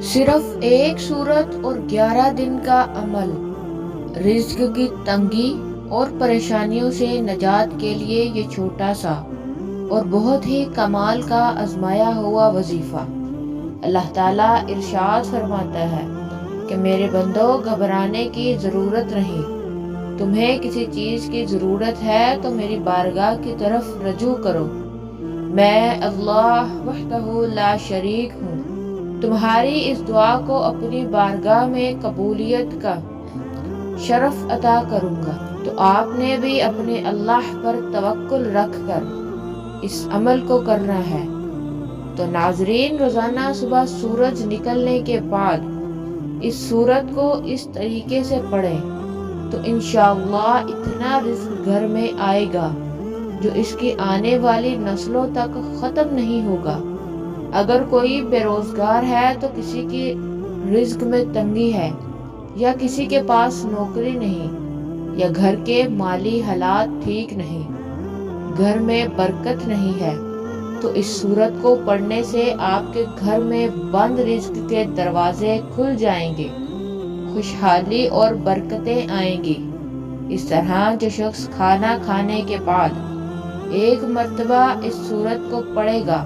صرف ایک سورت اور 11 دن کا عمل رزق کی تنگی اور پریشانیوں سے نجات کے لیے یہ چھوٹا سا اور بہت ہی کمال کا آزمایا ہوا وظیفہ۔ اللہ تعالیٰ ارشاد فرماتا ہے کہ میرے بندو، گھبرانے کی ضرورت نہیں۔ تمہیں کسی چیز کی ضرورت ہے تو میری بارگاہ کی طرف رجوع کرو۔ میں اللہ وحدہ لا شریک ہوں، تمہاری اس دعا کو اپنی بارگاہ میں قبولیت کا شرف عطا کروں گا۔ تو آپ نے بھی اپنے اللہ پر توکل رکھ کر اس عمل کو کرنا ہے۔ تو ناظرین، روزانہ صبح سورج نکلنے کے بعد اس سورت کو اس طریقے سے پڑھیں تو انشاءاللہ اتنا رزق گھر میں آئے گا جو اس کی آنے والی نسلوں تک ختم نہیں ہوگا۔ اگر کوئی بے روزگار ہے تو کسی کی رزق میں تنگی ہے، یا کسی کے پاس نوکری نہیں، یا گھر کے مالی حالات ٹھیک نہیں، گھر میں برکت نہیں ہے، تو اس سورت کو پڑھنے سے آپ کے گھر میں بند رزق کے دروازے کھل جائیں گے، خوشحالی اور برکتیں آئیں گی۔ اس طرح جو شخص کھانا کھانے کے بعد ایک مرتبہ اس سورت کو پڑھے گا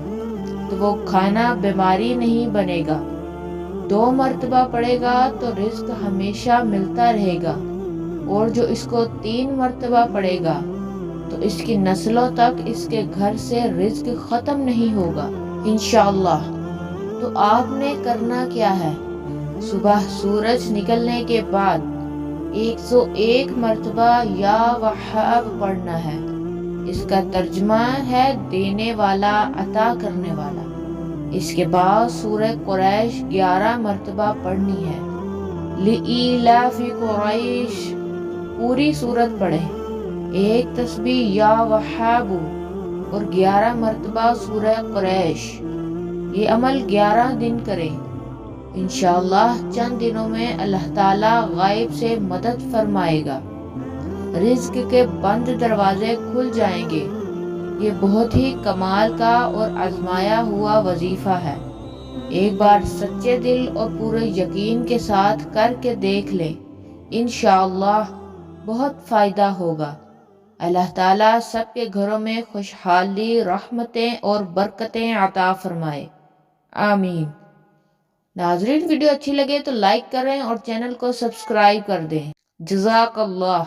تو وہ کھانا بیماری نہیں بنے گا، 2 مرتبہ پڑھے گا تو رزق ہمیشہ ملتا رہے گا، اور جو اس کو 3 مرتبہ پڑھے گا تو اس کی نسلوں تک اس کے گھر سے رزق ختم نہیں ہوگا انشاءاللہ۔ تو آپ نے کرنا کیا ہے؟ صبح سورج نکلنے کے بعد 101 مرتبہ یا وہاب پڑھنا ہے۔ اس کا ترجمہ ہے دینے والا، عطا کرنے والا۔ اس کے بعد سورہ قریش 11 مرتبہ پڑھنی ہے۔ لِإِيلَافِ قُرَيْشٍ پوری سورت پڑھیں، ایک تسبیح یا وہاب اور 11 مرتبہ سورہ قریش۔ یہ عمل 11 دن کریں، انشاءاللہ چند دنوں میں اللہ تعالیٰ غائب سے مدد فرمائے گا، رزق کے بند دروازے کھل جائیں گے۔ یہ بہت ہی کمال کا اور آزمایا ہوا وظیفہ ہے۔ ایک بار سچے دل اور پورے یقین کے ساتھ کر کے دیکھ لیں، انشاءاللہ بہت فائدہ ہوگا۔ اللہ تعالیٰ سب کے گھروں میں خوشحالی، رحمتیں اور برکتیں عطا فرمائے، آمین۔ ناظرین، ویڈیو اچھی لگے تو لائک کریں اور چینل کو سبسکرائب کر دیں۔ جزاک اللہ۔